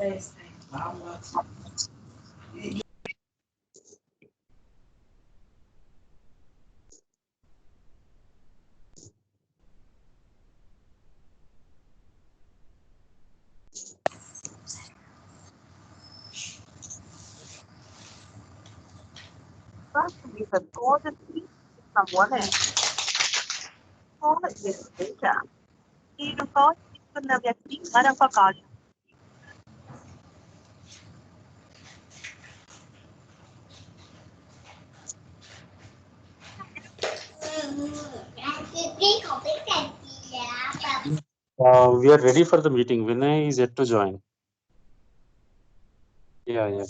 You have called to speak to someone else. Call is later. మీరు call తీసుకున్న వ్యక్తి మరొక call. We are ready for the meeting. Vinay is yet to join. Yeah.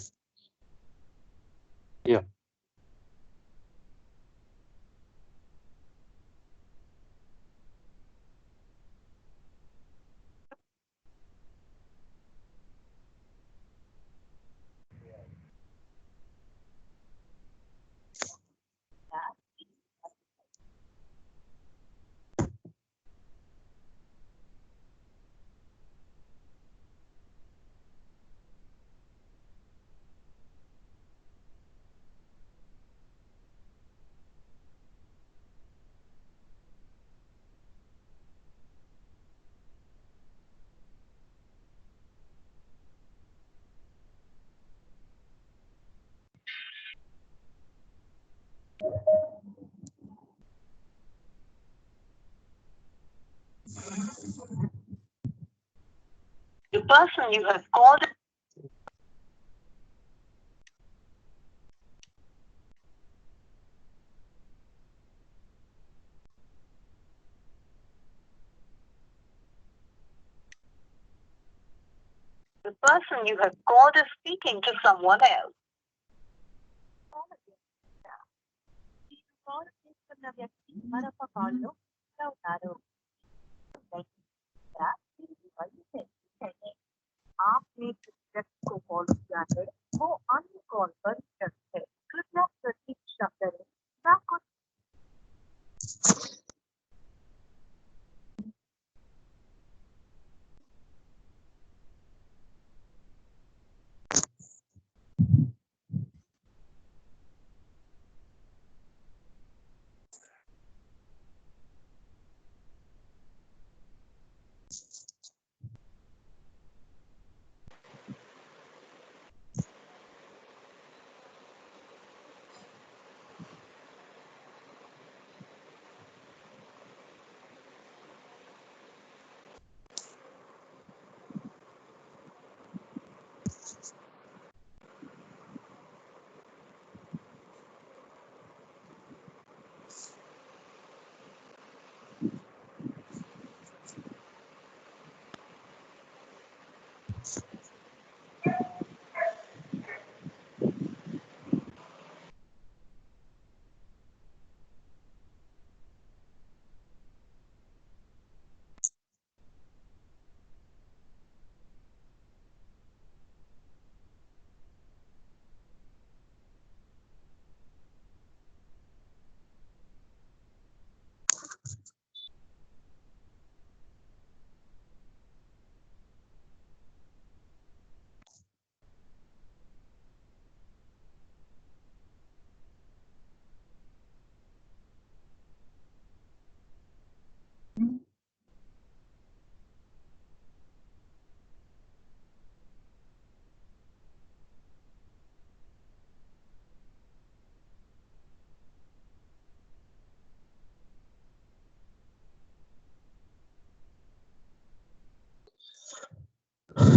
The person you have called. The person you have called is speaking to someone else. आपने जिस व्यक्ति को call किया है वो अन्य कॉल पर व्यस्त है. कृपया प्रतीक्षा करें या कुछ.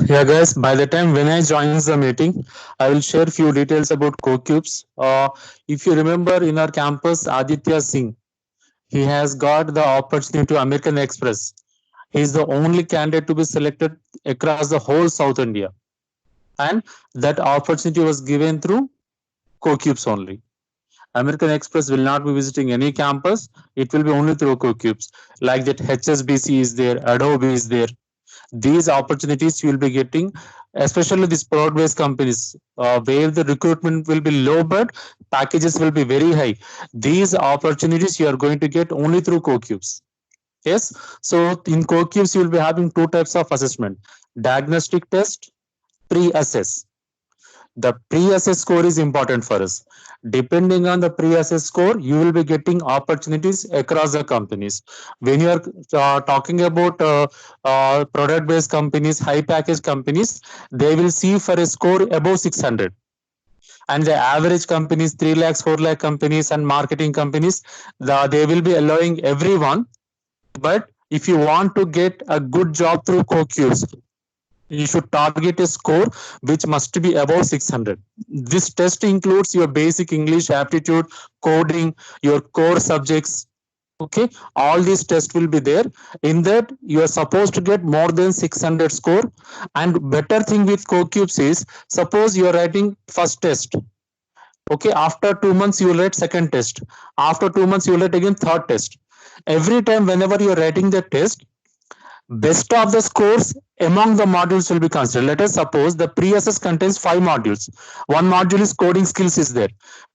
Yeah, guys, by the time Vinay joins the meeting, I will share few details about CoCubes. If you remember in our campus, Aditya Singh, he has got the opportunity to American Express. He is the only candidate to be selected across the whole South India. And that opportunity was given through CoCubes only. American Express will not be visiting any campus. It will be only through CoCubes. Like that HSBC is there, Adobe is there. These opportunities you will be getting, especially these product-based companies, where the recruitment will be low, but packages will be very high. These opportunities you are going to get only through CoCubes. Yes. So in CoCubes, you will be having two types of assessment: diagnostic test pre-assess. The pre-assess score is important for us. Depending on the pre-assess score, you will be getting opportunities across the companies. When you are talking about product-based companies, high-package companies, they will see for a score above 600. And the average companies, 3 lakhs, 4 lakh companies and marketing companies, they will be allowing everyone. But if you want to get a good job through CoQs, you should target a score which must be above 600. This test includes your basic English aptitude, coding, your core subjects. Okay, all these tests will be there. In that, you are supposed to get more than 600 score. And better thing with CoQubes is, suppose you are writing first test. Okay, after 2 months you will write second test. After 2 months you will write again third test. Every time whenever you are writing the test, best of the scores among the modules will be considered. Let us suppose the pre-assess contains 5 modules. One module is coding skills is there.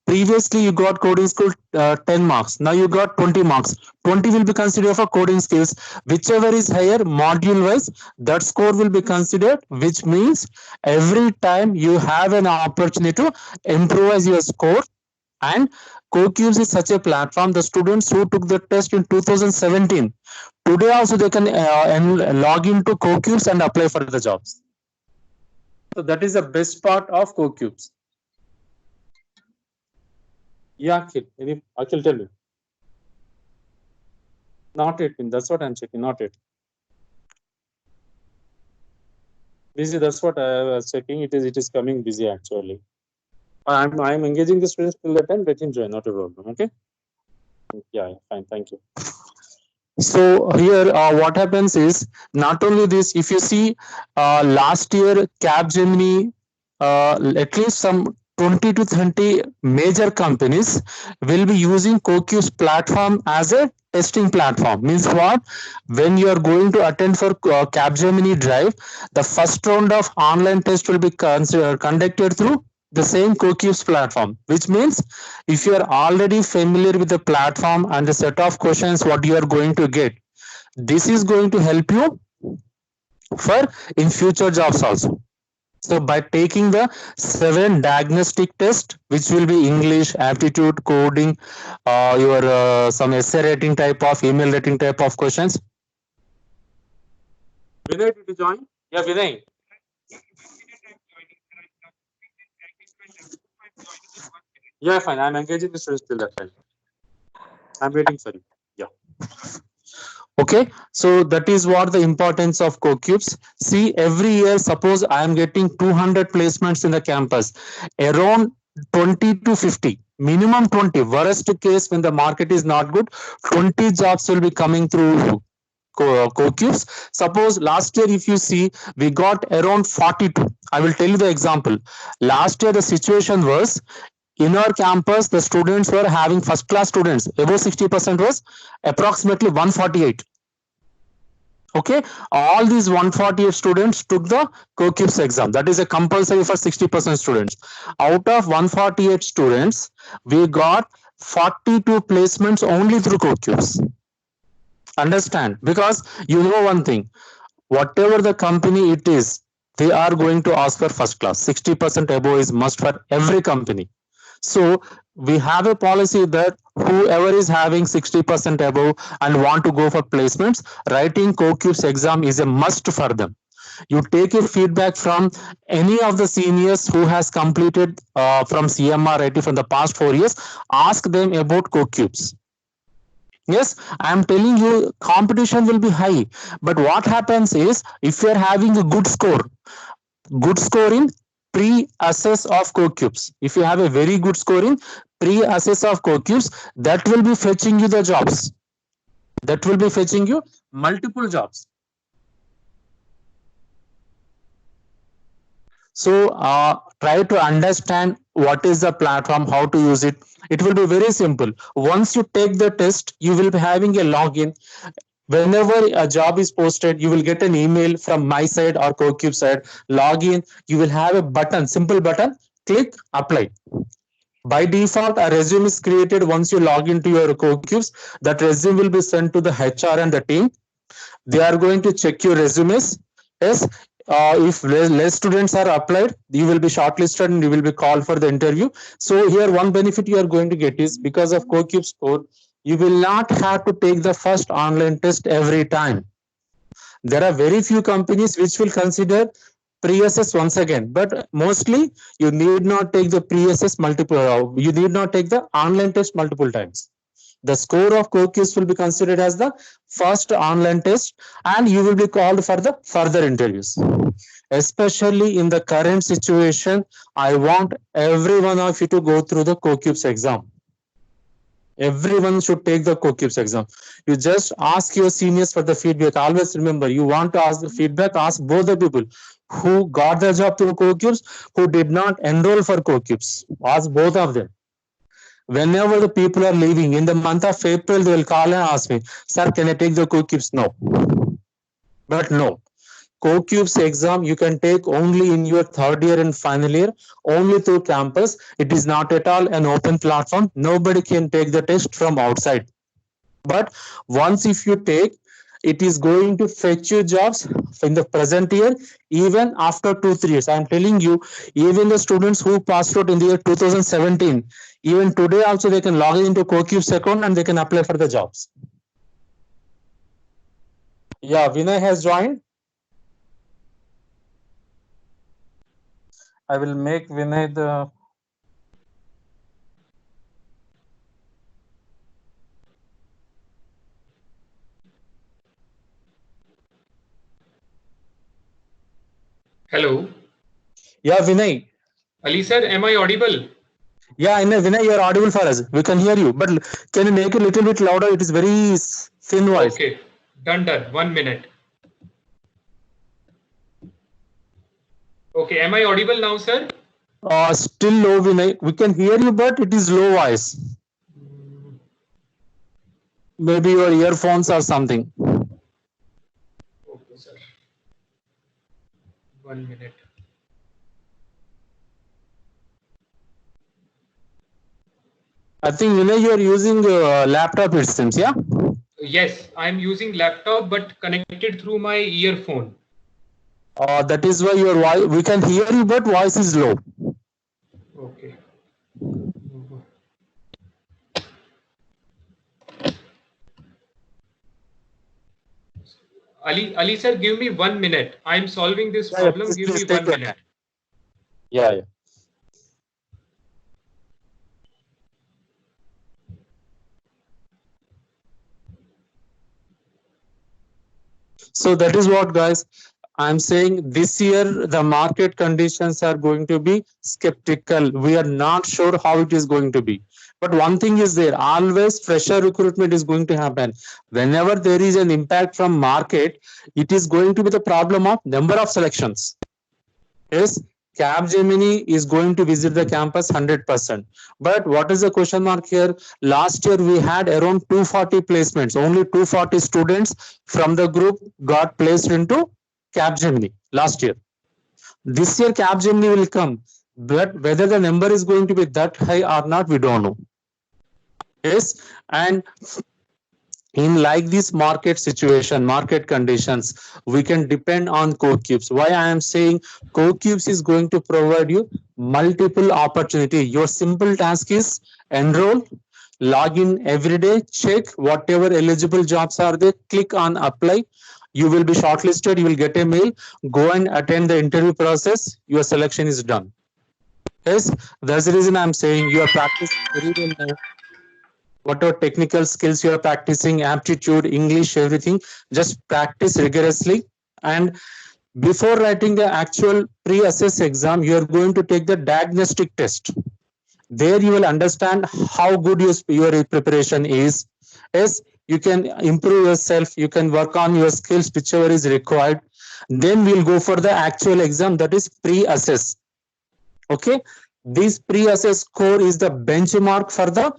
Previously you got coding skill 10 marks. Now you got 20 marks. 20 will be considered for coding skills. Whichever is higher module wise, that score will be considered, which means every time you have an opportunity to improve your score. And CoQubes is such a platform. The students who took the test in 2017, today also they can log into CoQubes and apply for the jobs. So that is the best part of CoQubes. Yeah, I will tell you. Not it. That's what I'm checking. Not it. Busy. That's what I was checking. It is coming busy actually. I'm engaging the students till the time. Let him join. Not a problem. Okay. Yeah. Fine. Thank you. So here what happens is, not only this, if you see last year Capgemini, at least some 20 to 30 major companies will be using CoQ's platform as a testing platform. Means what? When you are going to attend for Capgemini Drive, the first round of online test will be conducted through the same CoQ's platform, which means if you are already familiar with the platform and the set of questions what you are going to get, this is going to help you for in future jobs also. So by taking the 7 diagnostic tests, which will be English, aptitude, coding, your some essay rating type of, email rating type of questions. Vinay, did you join? Yeah, Vinay. Yeah, fine. I'm engaging the students till that time. I'm waiting for you. Yeah. Okay, so that is what the importance of CoQubes. See, every year, suppose I am getting 200 placements in the campus, around 20 to 50, minimum 20. Worst case, when the market is not good, 20 jobs will be coming through CoQubes. Suppose last year, if you see, we got around 42. I will tell you the example. Last year, the situation was, in our campus, the students were having first class students, above 60% was approximately 148. Okay, all these 148 students took the CoQubes exam. That is a compulsory for 60% students. Out of 148 students, we got 42 placements only through CoQubes. Understand? Because you know one thing, whatever the company it is, they are going to ask for first class. 60% above is must for every company. So we have a policy that whoever is having 60% above and want to go for placements, writing CoQubes exam is a must for them. You take a feedback from any of the seniors who has completed from CMR IT from the past 4 years, ask them about CoQubes. Yes, I am telling you, competition will be high. But what happens is, if you are having a good score in pre-assess of CoQubes, if you have a very good score in pre-assess of CoQubes, that will be fetching you the jobs. That will be fetching you multiple jobs. So try to understand what is the platform, how to use it. It will be very simple. Once you take the test, you will be having a login. Whenever a job is posted, you will get an email from my side or CoQube side. Log in. You will have a button, simple button. Click apply. By default, a resume is created once you log into your CoQubes. That resume will be sent to the HR and the team. They are going to check your resumes. Yes, if less students are applied, you will be shortlisted and you will be called for the interview. So here one benefit you are going to get is because of CoCube score, you will not have to take the first online test every time. There are very few companies which will consider pre-assess once again, but mostly you need not take the pre-assess multiple, you need not take the online test multiple times. The score of CoQs will be considered as the first online test and you will be called for the further interviews. Especially in the current situation, I want every one of you to go through the CoQs exam. Everyone should take the CoQs exam. You just ask your seniors for the feedback. Always remember, you want to ask the feedback, ask both the people who got the job through CoQs, who did not enroll for CoQs. Ask both of them. Whenever the people are leaving in the month of April, they will call and ask me, sir, can I take the CoQs? No. But no. CoQs exam you can take only in your third year and final year, only through campus. It is not at all an open platform. Nobody can take the test from outside. But once if you take, it is going to fetch you jobs in the present year, even after 2 3 years. I'm telling you, even the students who passed out in the year 2017, even today also they can log into CoQ's account and they can apply for the jobs. Yeah, Vinay has joined. I will make Vinay the. Hello. Yeah, Vinay. Ali sir, am I audible? Yeah, I know, Vinay, you are audible for us. We can hear you, but can you make it a little bit louder? It is very thin voice. Okay. Done. 1 minute. Okay. Am I audible now, sir? Still low, Vinay. We can hear you, but it is low voice. Maybe your earphones or something. Okay, sir. 1 minute. I think Vinay, you are using laptop, it seems, yeah? Yes, I'm using laptop but connected through my earphone. That is why your voice, we can hear you, but voice is low. Okay. Ali sir, give me 1 minute. I'm solving this problem. Please, Give please me take 1 your minute. time. Yeah. So that is what, guys, I'm saying this year the market conditions are going to be skeptical. We are not sure how it is going to be. But one thing is there, always fresher recruitment is going to happen. Whenever there is an impact from market, it is going to be the problem of number of selections. Yes, Capgemini is going to visit the campus 100%. But what is the question mark here? Last year we had around 240 placements. Only 240 students from the group got placed into Capgemini last year. This year Capgemini will come, but whether the number is going to be that high or not, we don't know. Yes, and in like this market situation, market conditions, we can depend on CoCubes. Why I am saying CoCubes is going to provide you multiple opportunity. Your simple task is enroll, log in every day, check whatever eligible jobs are there, click on apply. You will be shortlisted, you will get a mail, go and attend the interview process, your selection is done. Yes, that's the reason I'm saying you are practicing very well now. Whatever technical skills you are practicing, aptitude, English, everything, just practice rigorously. And before writing the actual pre-assess exam, you are going to take the diagnostic test. There you will understand how good your preparation is. Yes, you can improve yourself, you can work on your skills, whichever is required. Then we'll go for the actual exam, that is pre-assess. Okay, this pre-assess score is the benchmark for the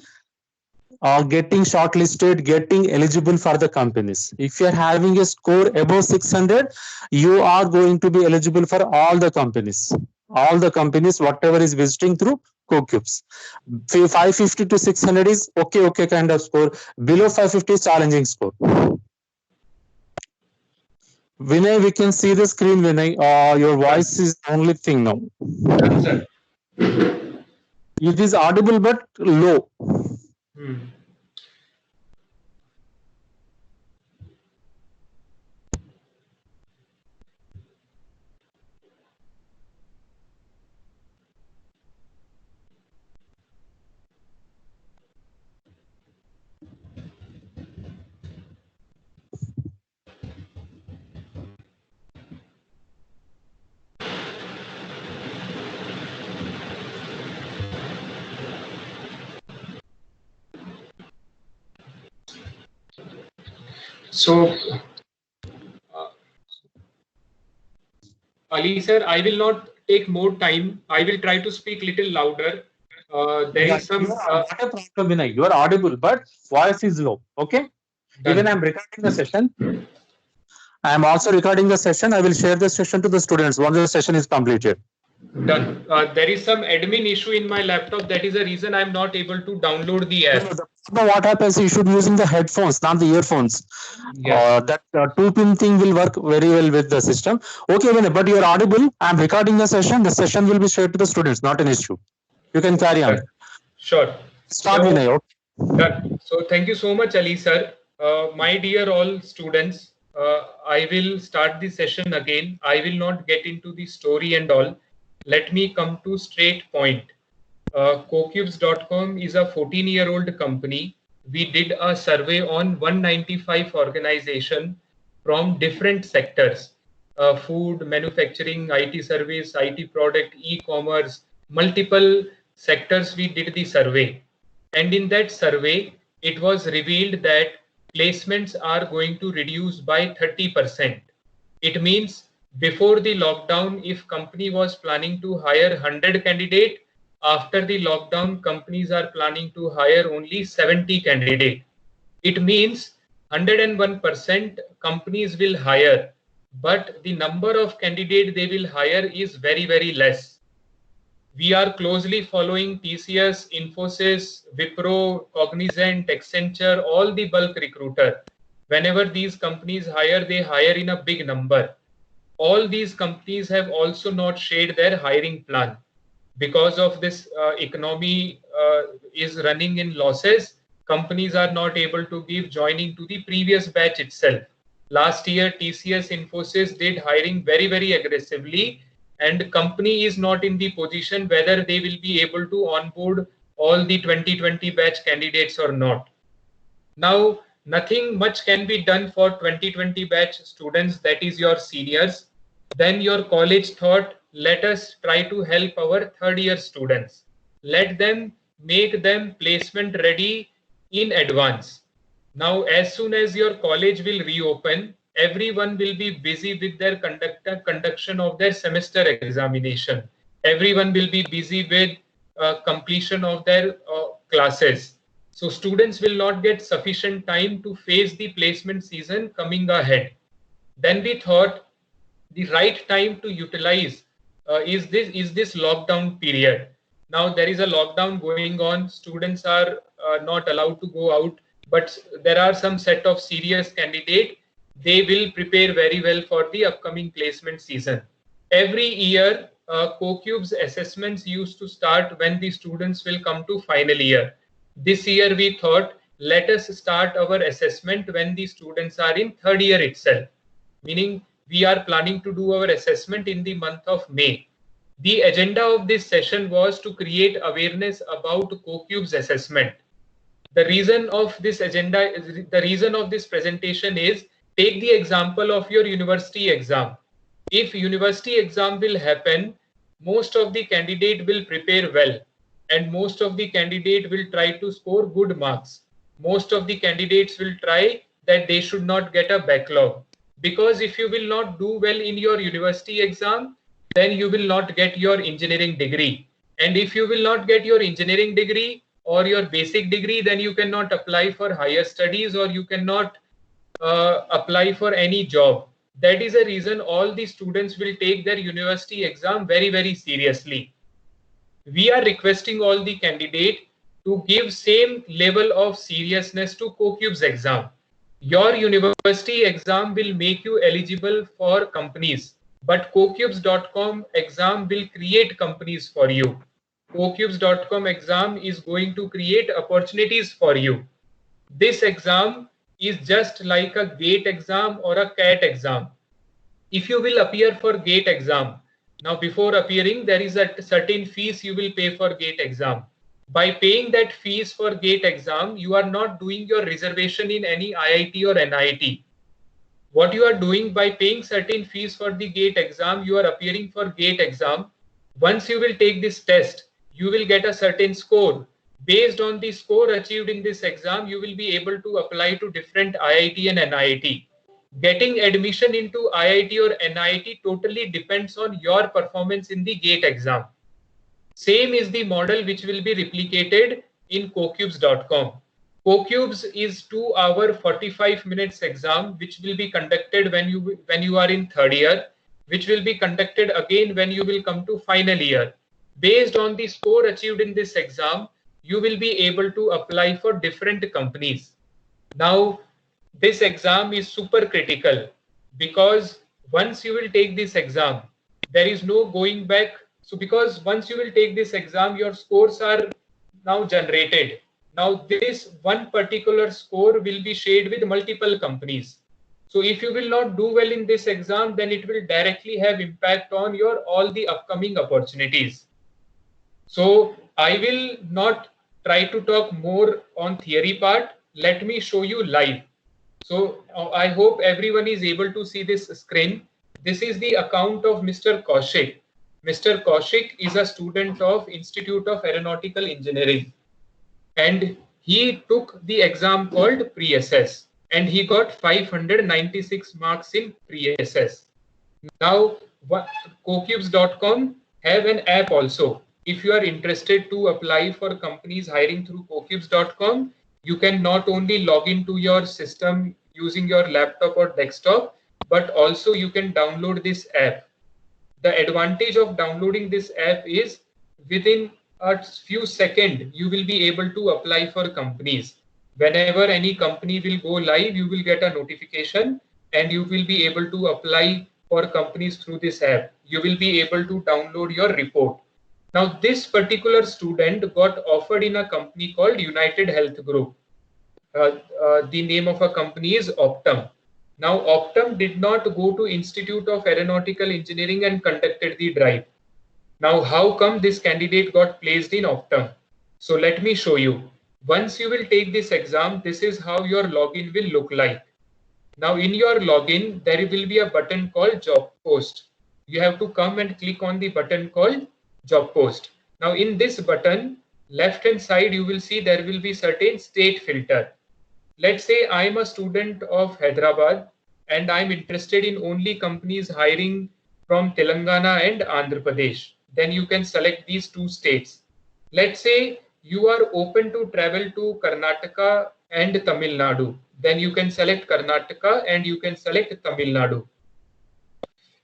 getting shortlisted, getting eligible for the companies. If you are having a score above 600, you are going to be eligible for all the companies. All the companies, whatever is visiting through CoCubes. 550 to 600 is okay kind of score. Below 550 is challenging score. Vinay, we can see the screen, Vinay. Your voice is the only thing now. Done, sir. It is audible but low. Hmm. So, Ali sir, I will not take more time. I will try to speak little louder. There Yeah, is some not a problem, Vinay. You are audible, but voice is low. Okay. Even done. I'm recording the session. I am also recording the session. I will share the session to the students once the session is completed. Done. There is some admin issue in my laptop. That is the reason I'm not able to download the app. No, what happens? You should be using the headphones, not the earphones. Yeah. That two-pin thing will work very well with the system. Okay, Vinay, but you are audible. I'm recording the session. The session will be shared to the students. Not an issue. You can carry on. Done. Sure. Start, So, Vinay. Okay. done. So thank you so much, Ali sir. My dear all students, I will start the session again. I will not get into the story and all. Let me come to straight point. CoCubes.com is a 14-year-old company. We did a survey on 195 organizations from different sectors: food, manufacturing, IT service, IT product, e-commerce, multiple sectors. We did the survey. And in that survey, it was revealed that placements are going to reduce by 30%. It means before the lockdown, if company was planning to hire 100 candidate, after the lockdown, companies are planning to hire only 70 candidate. It means 101% companies will hire, but the number of candidate they will hire is very, very less. We are closely following TCS, Infosys, Wipro, Cognizant, Accenture, all the bulk recruiter. Whenever these companies hire, they hire in a big number. All these companies have also not shared their hiring plan. Because of this economy is running in losses, companies are not able to give joining to the previous batch itself. Last year, TCS, Infosys did hiring very, very aggressively, and company is not in the position whether they will be able to onboard all the 2020 batch candidates or not. Now, nothing much can be done for 2020 batch students, that is your seniors. Then your college thought, let us try to help our third year students. Let them make them placement ready in advance. Now, as soon as your college will reopen, everyone will be busy with their conduction of their semester examination. Everyone will be busy with completion of their classes. So students will not get sufficient time to face the placement season coming ahead. Then we thought the right time to utilize is this lockdown period. Now there is a lockdown going on. Students are not allowed to go out, but there are some set of serious candidate. They will prepare very well for the upcoming placement season. Every year, CoCube's assessments used to start when the students will come to final year. This year we thought, let us start our assessment when the students are in third year itself, meaning we are planning to do our assessment in the month of May. The agenda of this session was to create awareness about CoCube's assessment. The reason of this presentation is, take the example of your university exam. If university exam will happen, most of the candidate will prepare well, and most of the candidate will try to score good marks. Most of the candidates will try that they should not get a backlog, because if you will not do well in your university exam, then you will not get your engineering degree. And if you will not get your engineering degree or your basic degree, then you cannot apply for higher studies, or you cannot apply for any job. That is a reason all the students will take their university exam very, very seriously. We are requesting all the candidate to give same level of seriousness to CoCube's exam. Your university exam will make you eligible for companies, but CoCubes.com exam will create companies for you. CoCubes.com exam is going to create opportunities for you. This exam is just like a GATE exam or a CAT exam. If you will appear for GATE exam, now before appearing, there is a certain fees you will pay for GATE exam. By paying that fees for GATE exam, you are not doing your reservation in any IIT or NIT. What you are doing by paying certain fees for the GATE exam, you are appearing for GATE exam. Once you will take this test, you will get a certain score. Based on the score achieved in this exam, you will be able to apply to different IIT and NIT. Getting admission into IIT or NIT totally depends on your performance in the GATE exam. Same is the model which will be replicated in CoCubes.com. CoCubes is 2 hour 45 minutes exam which will be conducted when you are in third year, which will be conducted again when you will come to final year. Based on the score achieved in this exam, you will be able to apply for different companies. Now, this exam is super critical because once you will take this exam, there is no going back. So because once you will take this exam, your scores are now generated. Now this one particular score will be shared with multiple companies. So if you will not do well in this exam, then it will directly have impact on your all the upcoming opportunities. So I will not try to talk more on theory part. Let me show you live. So I hope everyone is able to see this screen. This is the account of Mr. Kaushik. Mr. Kaushik is a student of Institute of Aeronautical Engineering, and he took the exam called Pre-SS, and he got 596 marks in Pre-SS. Now, CoCubes.com have an app also. If you are interested to apply for companies hiring through CoCubes.com, you can not only log into your system using your laptop or desktop, but also you can download this app. The advantage of downloading this app is within a few seconds, you will be able to apply for companies. Whenever any company will go live, you will get a notification and you will be able to apply for companies through this app. You will be able to download your report. Now, this particular student got offered in a company called United Health Group. The name of a company is Optum. Now, Optum did not go to Institute of Aeronautical Engineering and conducted the drive. Now, how come this candidate got placed in Optum? So let me show you. Once you will take this exam, this is how your login will look like. Now, in your login, there will be a button called Job Post. You have to come and click on the button called Job Post. Now, in this button, left hand side, you will see there will be certain state filter. Let's say I'm a student of Hyderabad and I'm interested in only companies hiring from Telangana and Andhra Pradesh. Then you can select these two states. Let's say you are open to travel to Karnataka and Tamil Nadu. Then you can select Karnataka and you can select Tamil Nadu.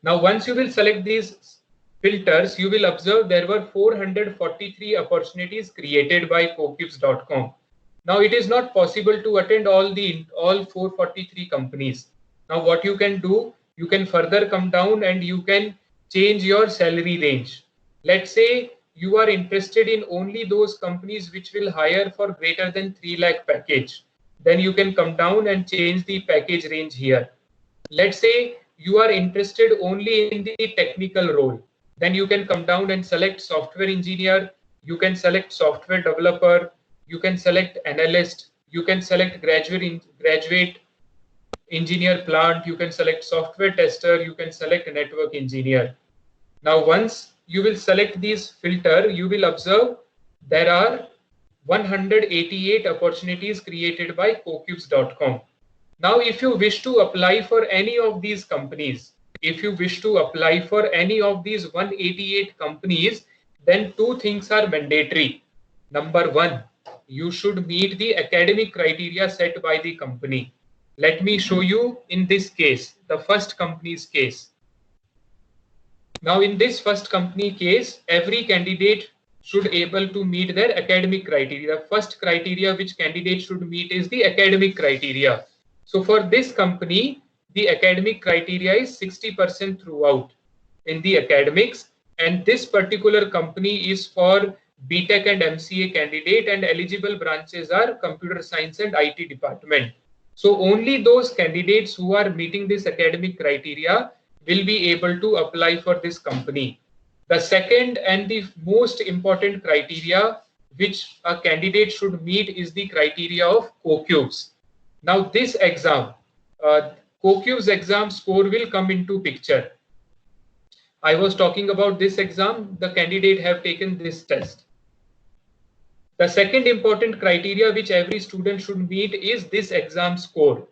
Now, once you will select these filters, you will observe there were 443 opportunities created by CoCubes.com. Now, it is not possible to attend all 443 companies. Now, what you can do, you can further come down and you can change your salary range. Let's say you are interested in only those companies which will hire for greater than 3 lakh package. Then you can come down and change the package range here. Let's say you are interested only in the technical role. Then you can come down and select software engineer. You can select software developer. You can select analyst. You can select graduate engineer plant. You can select software tester. You can select network engineer. Now, once you will select these filter, you will observe there are 188 opportunities created by CoCubes.com. Now, if you wish to apply for any of these companies, if you wish to apply for any of these 188 companies, then two things are mandatory. Number one, you should meet the academic criteria set by the company. Let me show you in this case, the first company's case. Now, in this first company case, every candidate should able to meet their academic criteria. The first criteria which candidate should meet is the academic criteria. So for this company, the academic criteria is 60% throughout in the academics, and this particular company is for BTech and MCA candidate, and eligible branches are computer science and IT department. So only those candidates who are meeting this academic criteria will be able to apply for this company. The second and the most important criteria which a candidate should meet is the criteria of COCUBES. Now this exam, COCUBES exam score will come into picture. I was talking about this exam, the candidate have taken this test. The second important criteria which every student should meet is this exam score.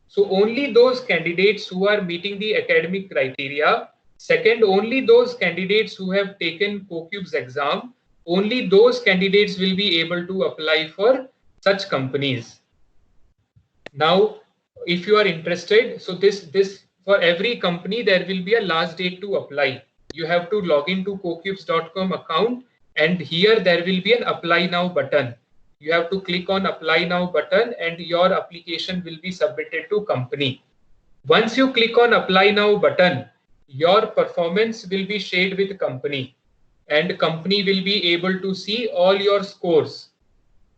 So only those candidates who are meeting the academic criteria. Second, only those candidates who have taken COCUBES exam, only those candidates will be able to apply for such companies. Now, if you are interested, so this for every company, there will be a last date to apply. You have to log into cocubes.com account, and here there will be an apply now button. You have to click on apply now button and your application will be submitted to company. Once you click on apply now button, your performance will be shared with company, and company will be able to see all your scores.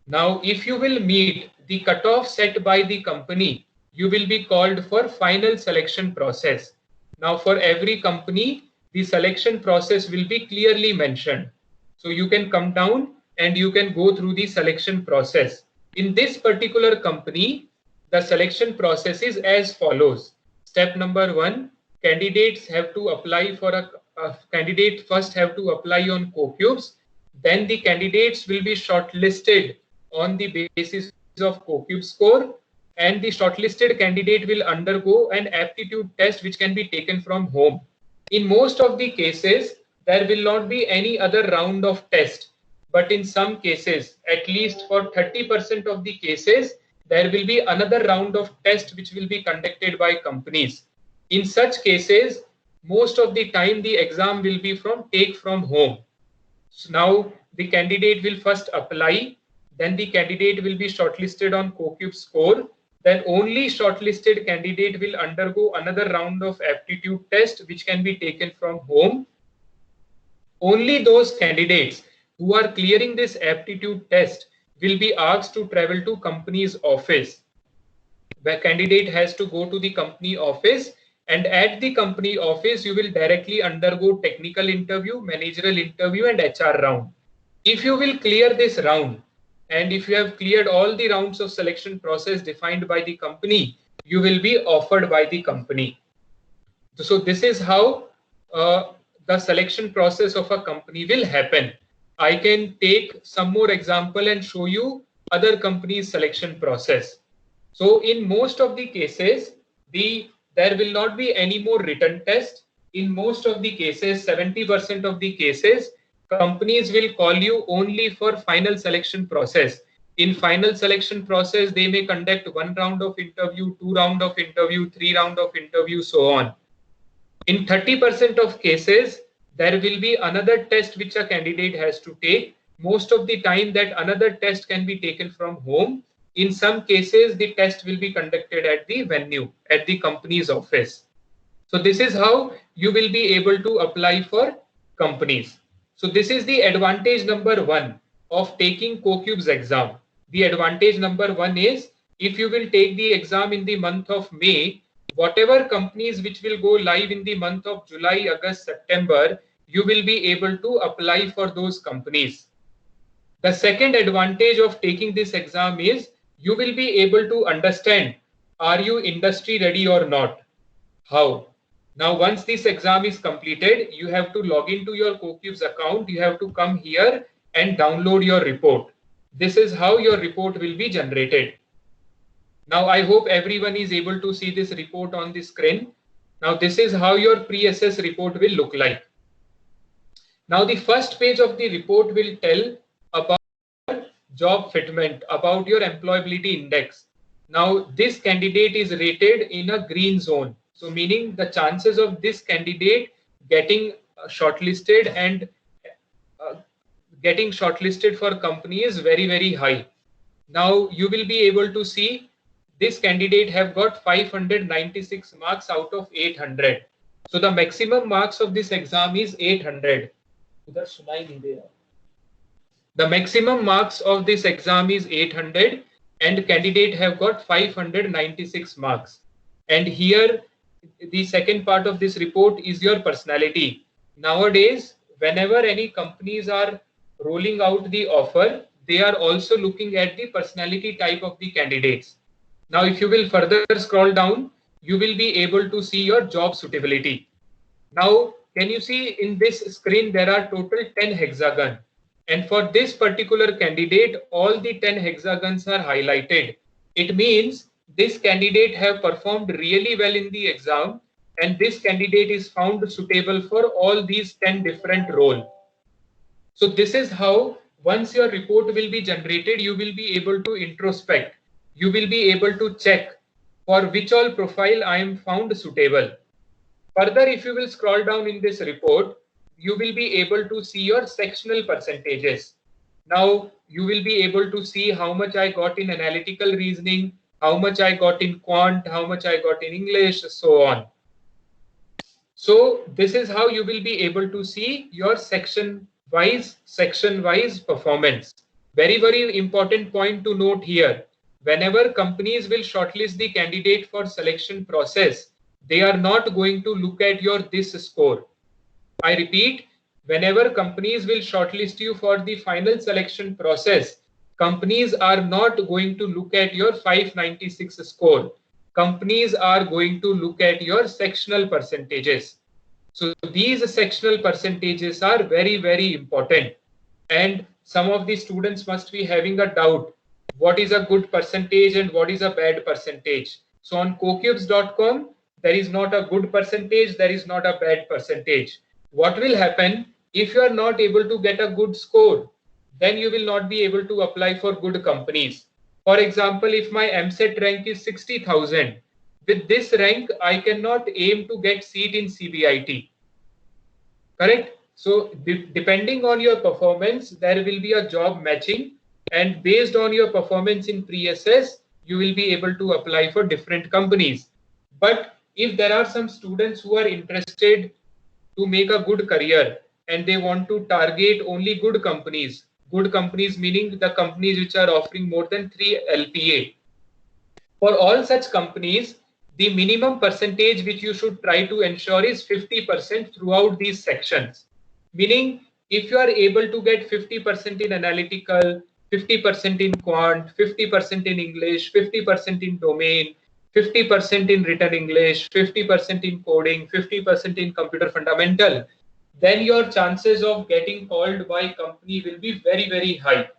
Now, if you will meet the cutoff set by the company, you will be called for final selection process. Now, for every company, the selection process will be clearly mentioned. So you can come down and you can go through the selection process. In this particular company, the selection process is as follows. Step number 1, candidates have to apply for a candidate first have to apply on COCUBES. Then the candidates will be shortlisted on the basis of COCUBES score, and the shortlisted candidate will undergo an aptitude test which can be taken from home. In most of the cases, there will not be any other round of test, but in some cases, at least for 30% of the cases, there will be another round of test which will be conducted by companies. In such cases, most of the time the exam will be take from home. So now the candidate will first apply, then the candidate will be shortlisted on COCUBES score. Then only shortlisted candidate will undergo another round of aptitude test which can be taken from home. Only those candidates who are clearing this aptitude test will be asked to travel to company's office. The candidate has to go to the company office, and at the company office you will directly undergo technical interview, managerial interview and HR round. If you will clear this round, and if you have cleared all the rounds of selection process defined by the company, you will be offered by the company. So this is how the selection process of a company will happen. I can take some more example and show you other companies' selection process. So in most of the cases, there will not be any more written test. In most of the cases, 70% of the cases, companies will call you only for final selection process. In final selection process, they may conduct 1 round of interview, 2 round of interview, 3 round of interview, so on. In 30% of cases, there will be another test which a candidate has to take. Most of the time that another test can be taken from home. In some cases, the test will be conducted at the venue, at the company's office. So this is how you will be able to apply for companies. So this is the advantage number 1 of taking COCUBES exam. The advantage number 1 is, if you will take the exam in the month of May, whatever companies which will go live in the month of July, August, September, you will be able to apply for those companies. The second advantage of taking this exam is, you will be able to understand, are you industry ready or not? How? Now, once this exam is completed, you have to log into your COCUBES account. You have to come here and download your report. This is how your report will be generated. Now, I hope everyone is able to see this report on the screen. Now, this is how your pre-assess report will look like. Now, the first page of the report will tell about job fitment, about your employability index. Now, this candidate is rated in a green zone. So meaning the chances of this candidate getting shortlisted and getting shortlisted for company is very, very high. Now you will be able to see this candidate have got 596 marks out of 800. So the maximum marks of this exam is 800. The maximum marks of this exam is 800 and candidate have got 596 marks. And here the second part of this report is your personality. Nowadays, whenever any companies are rolling out the offer, they are also looking at the personality type of the candidates. Now, if you will further scroll down, you will be able to see your job suitability. Now, can you see in this screen, there are total 10 hexagons. And for this particular candidate, all the 10 hexagons are highlighted. It means this candidate have performed really well in the exam and this candidate is found suitable for all these 10 different roles. So this is how once your report will be generated, you will be able to introspect. You will be able to check for which all profile I am found suitable. Further, if you will scroll down in this report, you will be able to see your sectional percentages. Now, you will be able to see how much I got in analytical reasoning, how much I got in quant, how much I got in English, so on. So this is how you will be able to see your section-wise performance. Very, very important point to note here. Whenever companies will shortlist the candidate for selection process, they are not going to look at your this score. I repeat, whenever companies will shortlist you for the final selection process, companies are not going to look at your 596 score. Companies are going to look at your sectional percentages. So these sectional percentages are very, very important. And some of the students must be having a doubt. What is a good percentage and what is a bad percentage? So on CoCubes.com, there is not a good percentage, there is not a bad percentage. What will happen if you are not able to get a good score? Then you will not be able to apply for good companies. For example, if my MSET rank is 60,000, with this rank, I cannot aim to get seat in CBIT. Correct? So depending on your performance, there will be a job matching, and based on your performance in pre-SS, you will be able to apply for different companies. But if there are some students who are interested to make a good career and they want to target only good companies meaning the companies which are offering more than 3 LPA. For all such companies, the minimum percentage which you should try to ensure is 50% throughout these sections. Meaning, if you are able to get 50% in analytical, 50% in quant, 50% in English, 50% in domain, 50% in written English, 50% in coding, 50% in computer fundamental, then your chances of getting called by company will be very, very high.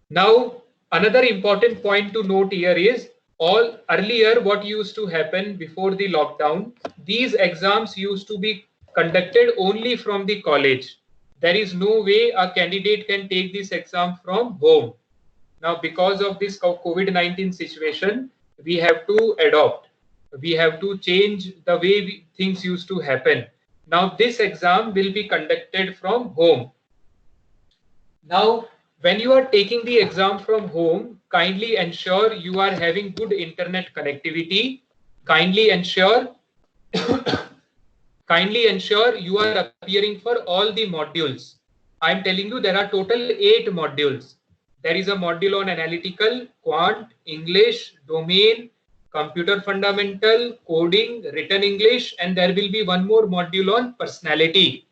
Now, another important point to note here is earlier what used to happen before the lockdown, these exams used to be conducted only from the college. There is no way a candidate can take this exam from home. Now, because of this COVID-19 situation, we have to adopt. We have to change the way things used to happen. Now, this exam will be conducted from home. Now, when you are taking the exam from home, kindly ensure you are having good internet connectivity. Kindly ensure you are appearing for all the modules. I'm telling you, there are total 8 modules. There is a module on analytical, quant, English, domain, computer fundamental, coding, written English, and there will be one more module on personality.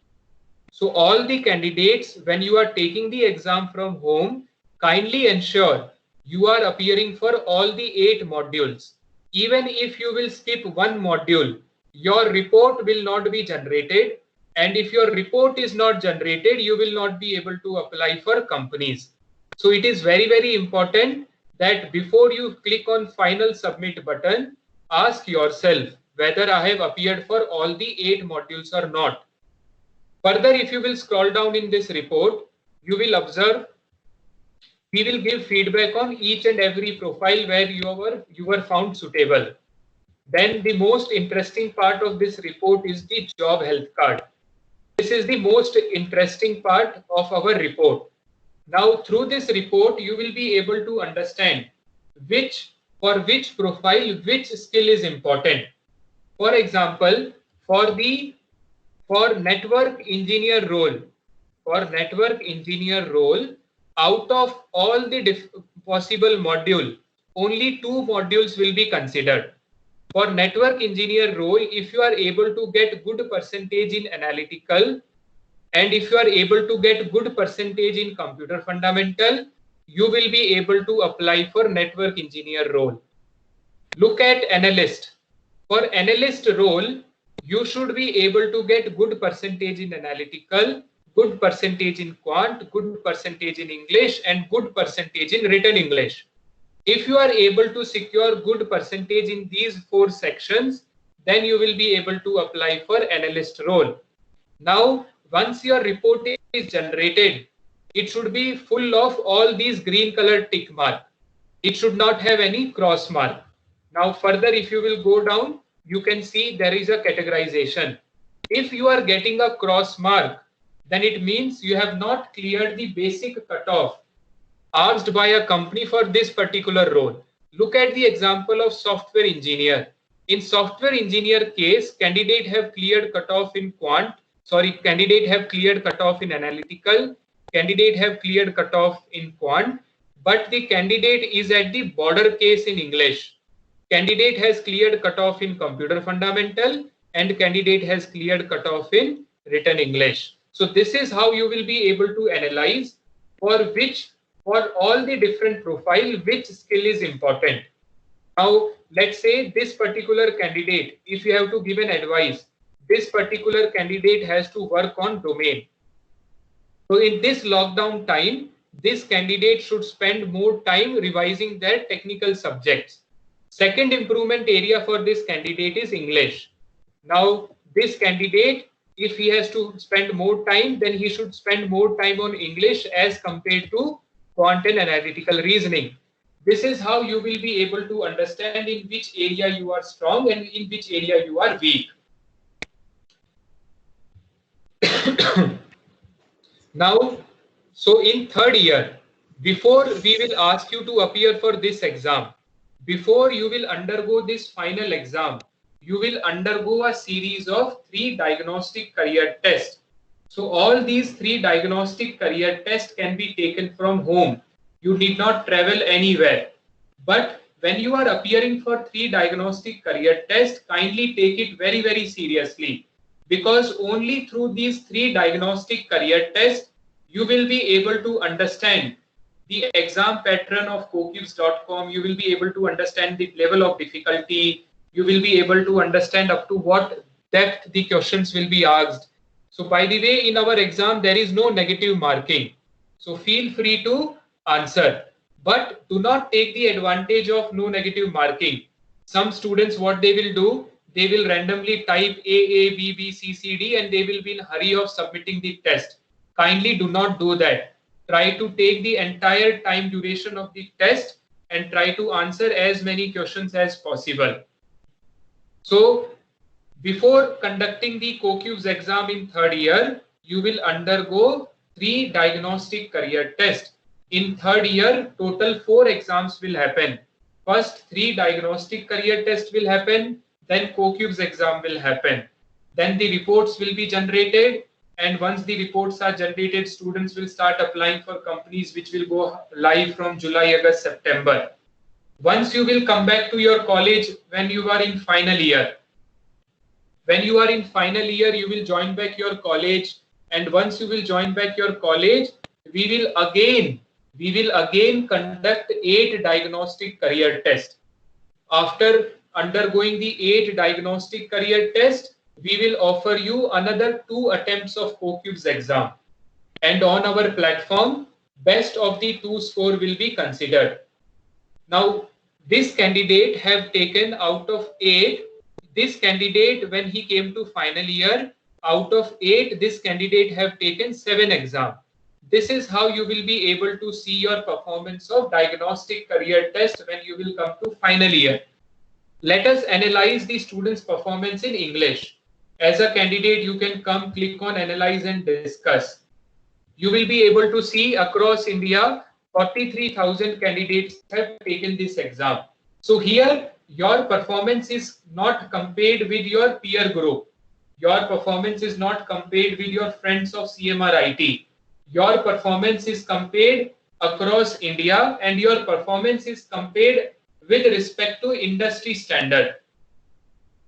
So all the candidates, when you are taking the exam from home, kindly ensure you are appearing for all the 8 modules. Even if you will skip one module, your report will not be generated. And if your report is not generated, you will not be able to apply for companies. So it is very, very important that before you click on final submit button, ask yourself whether I have appeared for all the 8 modules or not. Further, if you will scroll down in this report, you will observe we will give feedback on each and every profile where you were found suitable. Then the most interesting part of this report is the job health card. This is the most interesting part of our report. Now, through this report, you will be able to understand which for which profile which skill is important. For example, for network engineer role, out of all the possible module, only 2 modules will be considered. For network engineer role, if you are able to get good percentage in analytical, and if you are able to get good percentage in computer fundamental, you will be able to apply for network engineer role. Look at analyst. For analyst role, you should be able to get good percentage in analytical, good percentage in quant, good percentage in English, and good percentage in written English. If you are able to secure good percentage in these 4 sections, then you will be able to apply for analyst role. Now, once your report is generated, it should be full of all these green colored tick mark. It should not have any cross mark. Now, further, if you will go down, you can see there is a categorization. If you are getting a cross mark, then it means you have not cleared the basic cutoff asked by a company for this particular role. Look at the example of software engineer. In software engineer case, candidate have cleared cutoff in candidate have cleared cutoff in analytical, candidate have cleared cutoff in quant, but the candidate is at the border case in English. Candidate has cleared cutoff in computer fundamental, and candidate has cleared cutoff in written English. So this is how you will be able to analyze for all the different profile, which skill is important. Now, let's say this particular candidate, if you have to give an advice, this particular candidate has to work on domain. So in this lockdown time, this candidate should spend more time revising their technical subjects. Second improvement area for this candidate is English. Now, this candidate, if he has to spend more time, then he should spend more time on English as compared to quant and analytical reasoning. This is how you will be able to understand in which area you are strong and in which area you are weak. Now, so in third year, before we will ask you to appear for this exam, before you will undergo this final exam, you will undergo a series of 3 diagnostic career tests. So all these 3 diagnostic career tests can be taken from home. You need not travel anywhere. But when you are appearing for 3 diagnostic career tests, kindly take it very, very seriously. Because only through these 3 diagnostic career tests, you will be able to understand the exam pattern of CoCubes.com. You will be able to understand the level of difficulty. You will be able to understand up to what depth the questions will be asked. So by the way, in our exam, there is no negative marking. So feel free to answer. But do not take the advantage of no negative marking. Some students, what they will do, they will randomly type A, B, B, C, C, D, and they will be in hurry of submitting the test. Kindly do not do that. Try to take the entire time duration of the test and try to answer as many questions as possible. So before conducting the CoCubes exam in third year, you will undergo 3 diagnostic career tests. In third year, total 4 exams will happen. First 3 diagnostic career tests will happen, then CoCubes exam will happen. Then the reports will be generated, and once the reports are generated, students will start applying for companies which will go live from July, August, September. Once you will come back to your college when you are in final year. When you are in final year, you will join back your college, and once you will join back your college, we will again conduct 8 diagnostic career tests. After undergoing the 8 diagnostic career tests, we will offer you another 2 attempts of CoCubes exam. And on our platform, best of the 2 score will be considered. Now, this candidate have taken out of 8. This candidate, when he came to final year, out of 8, this candidate have taken 7 exams. This is how you will be able to see your performance of diagnostic career test when you will come to final year. Let us analyze the student's performance in English. As a candidate, you can come, click on analyze and discuss. You will be able to see across India, 43,000 candidates have taken this exam. So here your performance is not compared with your peer group. Your performance is not compared with your friends of CMR IT. Your performance is compared across India, and your performance is compared with respect to industry standard.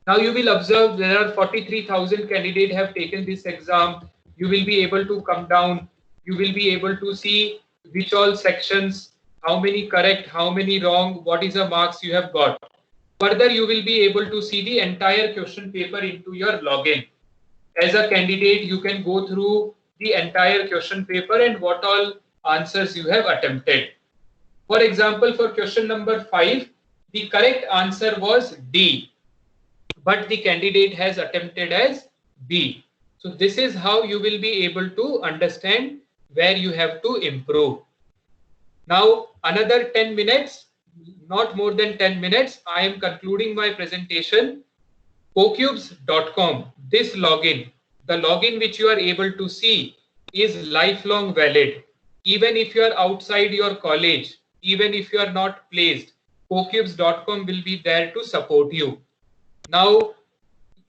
Now you will observe there are 43,000 candidates have taken this exam. You will be able to come down. You will be able to see which all sections, how many correct, how many wrong, what is the marks you have got. Further, you will be able to see the entire question paper into your login. As a candidate, you can go through the entire question paper and what all answers you have attempted. For example, for question number 5, the correct answer was D, but the candidate has attempted as B. So this is how you will be able to understand where you have to improve. Now another 10 minutes, not more than 10 minutes, I am concluding my presentation. CoCubes.com, this login, the login which you are able to see is lifelong valid. Even if you are outside your college, even if you are not placed, CoCubes.com will be there to support you. Now,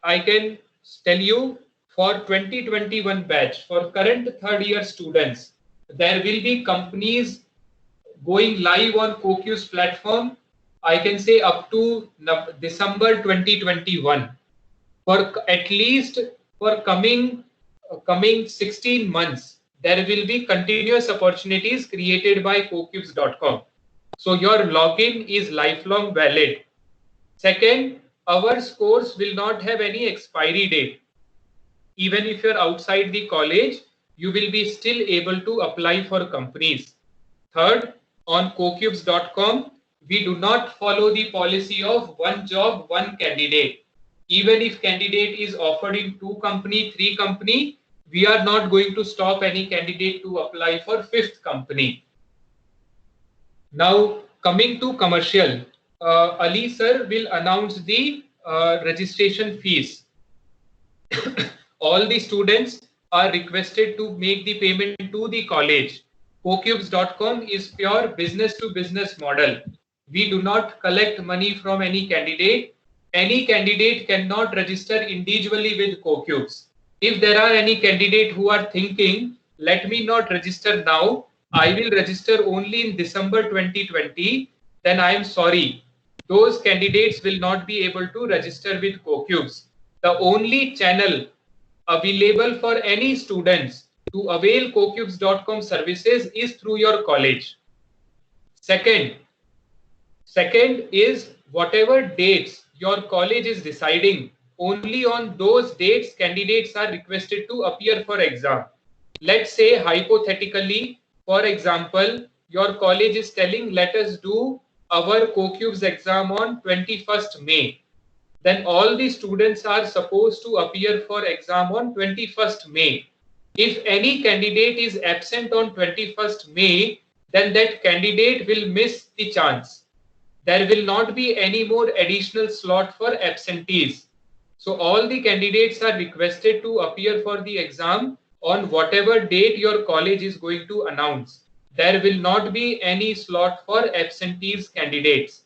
I can tell you for 2021 batch, for current third year students, there will be companies going live on CoCubes platform, I can say up to December 2021. For at least for coming 16 months, there will be continuous opportunities created by CoCubes.com. So your login is lifelong valid. Second, our scores will not have any expiry date. Even if you're outside the college, you will be still able to apply for companies. Third, on CoCubes.com, we do not follow the policy of one job, one candidate. Even if candidate is offered in 2 company, 3 company, we are not going to stop any candidate to apply for 5th company. Now coming to commercial, Ali sir will announce the registration fees. All the students are requested to make the payment to the college. CoCubes.com is pure business to business model. We do not collect money from any candidate. Any candidate cannot register individually with CoCubes. If there are any candidate who are thinking, let me not register now, I will register only in December 2020, then I am sorry. Those candidates will not be able to register with CoCubes. The only channel available for any students to avail CoCubes.com services is through your college. Second is whatever dates your college is deciding, only on those dates candidates are requested to appear for exam. Let's say hypothetically, for example, your college is telling let us do our CoCubes exam on 21st May. Then all the students are supposed to appear for exam on 21st May. If any candidate is absent on 21st May, then that candidate will miss the chance. There will not be any more additional slot for absentees. So all the candidates are requested to appear for the exam on whatever date your college is going to announce. There will not be any slot for absentees candidates.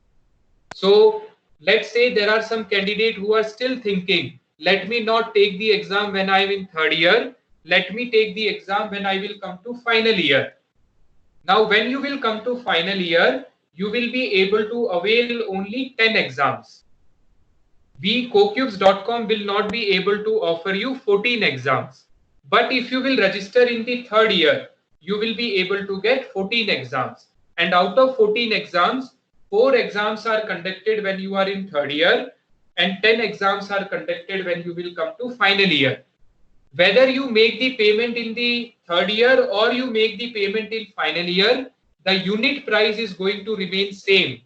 So let's say there are some candidates who are still thinking, let me not take the exam when I am in third year. Let me take the exam when I will come to final year. Now, when you will come to final year, you will be able to avail only 10 exams. We, CoCubes.com, will not be able to offer you 14 exams. But if you will register in the third year, you will be able to get 14 exams. And out of 14 exams, 4 exams are conducted when you are in third year and 10 exams are conducted when you will come to final year. Whether you make the payment in the third year or you make the payment in final year, the unit price is going to remain same.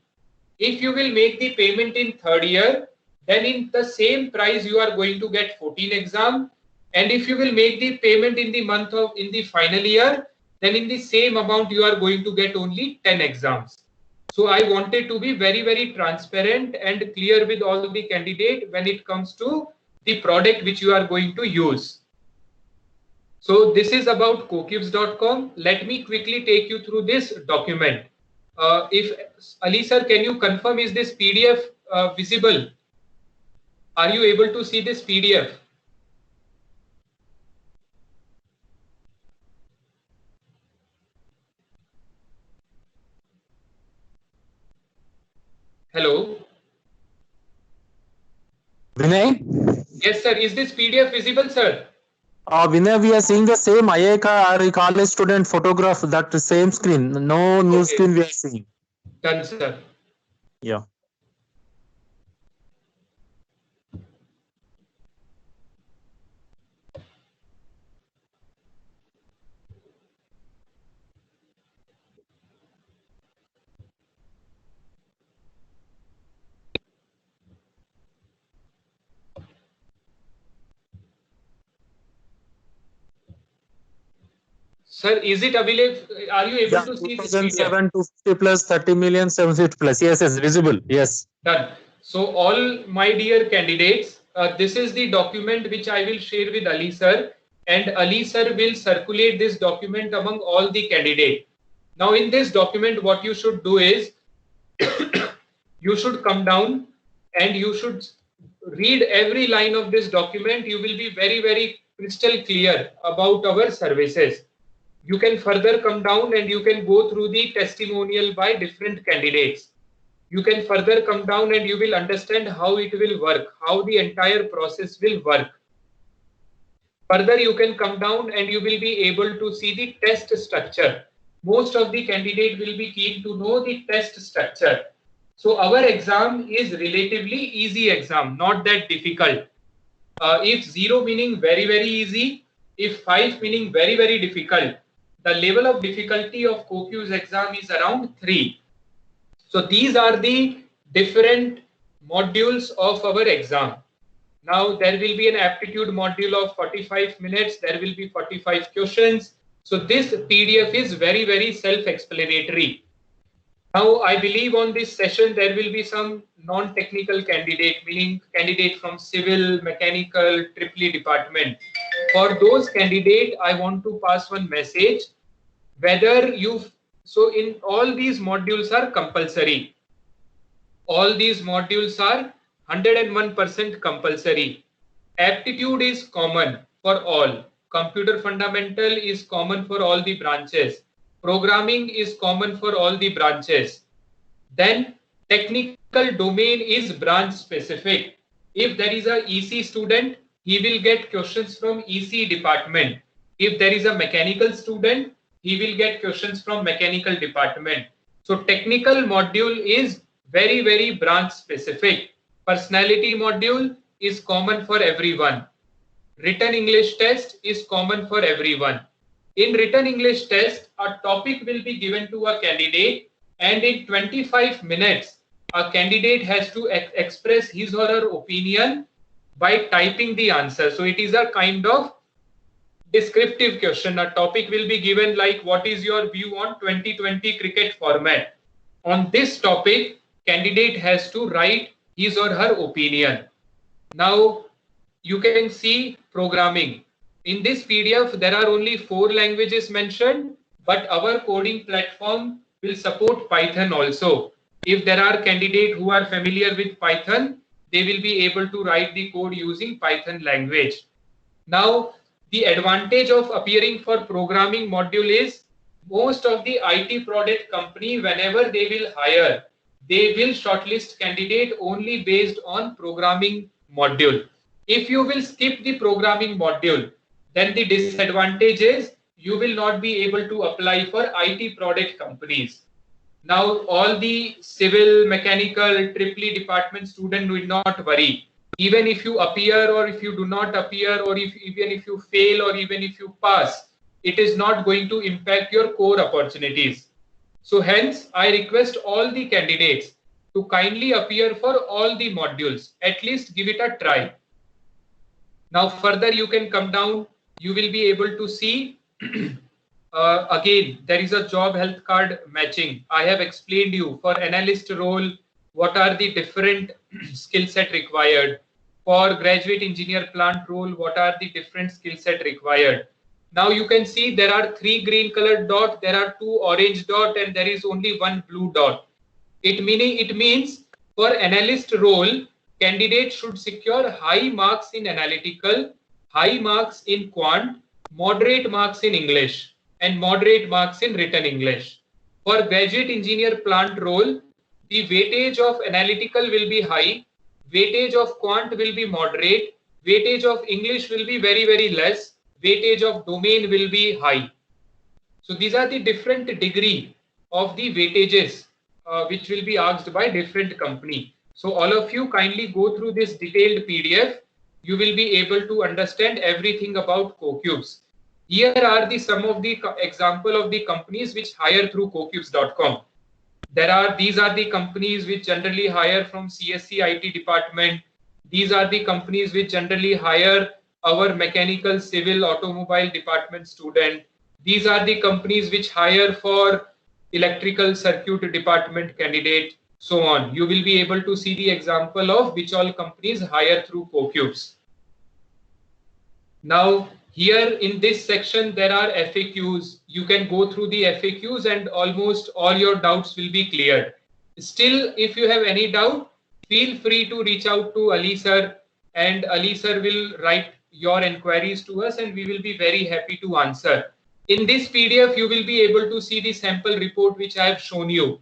If you will make the payment in third year, then in the same price you are going to get 14 exams. And if you will make the payment in the final year, then in the same amount you are going to get only 10 exams. So I wanted to be very, very transparent and clear with all the candidate when it comes to the product which you are going to use. So this is about CoCubes.com. Let me quickly take you through this document. If Ali sir, can you confirm, is this PDF visible? Are you able to see this PDF? Hello. Vinay? Yes, sir. Is this PDF visible, sir? Vinay, we are seeing the same IICA college student photograph, that same screen. No new Okay. screen we are seeing. Done, sir. Yeah. Sir, is it available? Are you able Yeah, to see this PDF? 2007, 250 plus, 30 million, 750 plus. Yes, yes, visible. Yes. Done. So all my dear candidates, this is the document which I will share with Ali sir, and Ali sir will circulate this document among all the candidates. Now in this document, what you should do is you should come down and you should read every line of this document. You will be very, very crystal clear about our services. You can further come down and you can go through the testimonial by different candidates. You can further come down and you will understand how it will work, how the entire process will work. Further, you can come down and you will be able to see the test structure. Most of the candidate will be keen to know the test structure. So our exam is relatively easy exam, not that difficult. If 0 meaning very, very easy, if 5 meaning very, very difficult, the level of difficulty of COQ's exam is around 3. So these are the different modules of our exam. Now there will be an aptitude module of 45 minutes. There will be 45 questions. So this PDF is very, very self-explanatory. Now I believe on this session there will be some non-technical candidate, meaning candidate from civil, mechanical, triple department. For those candidate, I want to pass one message. Whether you, so in all these modules are compulsory. All these modules are 101% compulsory. Aptitude is common for all. Computer fundamental is common for all the branches. Programming is common for all the branches. Then technical domain is branch specific. If there is a EC student, he will get questions from EC department. If there is a mechanical student, he will get questions from mechanical department. So technical module is very, very branch specific. Personality module is common for everyone. Written English test is common for everyone. In written English test, a topic will be given to a candidate, and in 25 minutes, a candidate has to express his or her opinion by typing the answer. So it is a kind of descriptive question. A topic will be given like, what is your view on 2020 cricket format? On this topic, candidate has to write his or her opinion. Now you can see programming. In this PDF, there are only 4 languages mentioned, but our coding platform will support Python also. If there are candidates who are familiar with Python, they will be able to write the code using Python language. Now, the advantage of appearing for programming module is most of the IT product company, whenever they will hire, they will shortlist candidate only based on programming module. If you will skip the programming module, then the disadvantage is you will not be able to apply for IT product companies. Now, all the civil, mechanical, triple department student will not worry. Even if you appear or if you do not appear, or even if you fail or even if you pass, it is not going to impact your core opportunities. So hence, I request all the candidates to kindly appear for all the modules. At least give it a try. Now further you can come down, you will be able to see again, there is a job health card matching. I have explained you for analyst role, what are the different skill set required. For graduate engineer plant role, what are the different skill set required. Now you can see there are 3 green colored dots, there are 2 orange dots, and there is only 1 blue dot. It means for analyst role, candidate should secure high marks in analytical, high marks in quant, moderate marks in English, and moderate marks in written English. For graduate engineer plant role, the weightage of analytical will be high, weightage of quant will be moderate, weightage of English will be very, very less, weightage of domain will be high. So these are the different degree of the weightages which will be asked by different company. So all of you kindly go through this detailed PDF. You will be able to understand everything about CoCubes. Here are the some of the example of the companies which hire through CoCubes.com. These are the companies which generally hire from CSC IT department. These are the companies which generally hire our mechanical, civil, automobile department student. These are the companies which hire for electrical circuit department candidate, so on. You will be able to see the example of which all companies hire through CoCubes. Now, here in this section, there are FAQs. You can go through the FAQs and almost all your doubts will be cleared. Still, if you have any doubt, feel free to reach out to Ali sir, and Ali sir will write your inquiries to us and we will be very happy to answer. In this PDF, you will be able to see the sample report which I have shown you.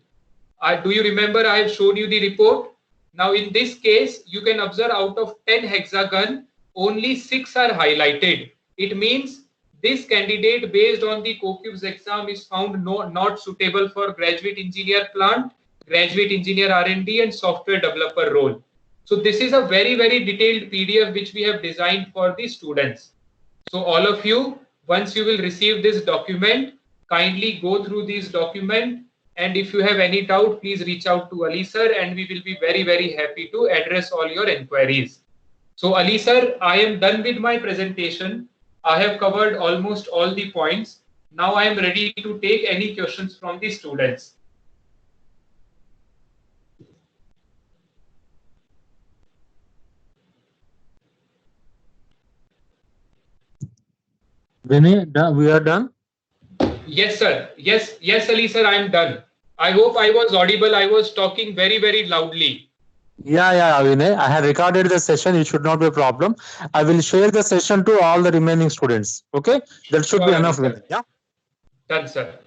Do you remember I have shown you the report? Now in this case, you can observe out of 10 hexagon, only 6 are highlighted. It means this candidate based on the CoCubes exam is found not suitable for graduate engineer plant, graduate engineer R&D and software developer role. So this is a very, very detailed PDF which we have designed for the students. So all of you, once you will receive this document, kindly go through this document, and if you have any doubt, please reach out to Ali sir and we will be very, very happy to address all your inquiries. So Ali sir, I am done with my presentation. I have covered almost all the points. Now I am ready to take any questions from the students. Vinay, we are done? Yes, sir. Yes, Ali sir, I am done. I hope I was audible. I was talking very, very loudly. Yeah, Vinay. I have recorded the session. It should not be a problem. I will share the session to all the remaining students. Okay, that should be enough. Vinay. Yeah. Done, sir.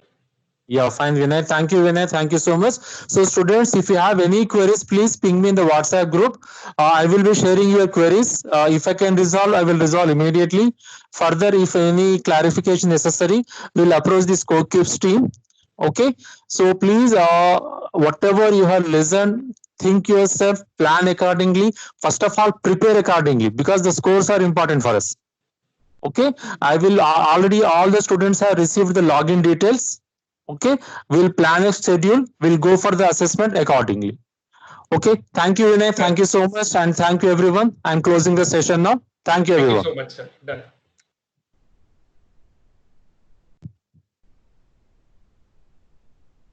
Yeah, fine, Vinay. Thank you, Vinay. Thank you so much. So, students, if you have any queries, please ping me in the WhatsApp group. I will be sharing your queries. If I can resolve, I will resolve immediately. Further, if any clarification necessary, we'll approach this CoCubes team. Okay. So, please, whatever you have listened, think yourself, plan accordingly. First of all, prepare accordingly because the scores are important for us. Okay. I will already all the students have received the login details. Okay, we'll plan a schedule. We'll go for the assessment accordingly. Okay, thank you, Vinay. Thank you so much, and thank you, everyone. I'm closing the session now. Thank you, everyone. Thank you so much, sir. Done.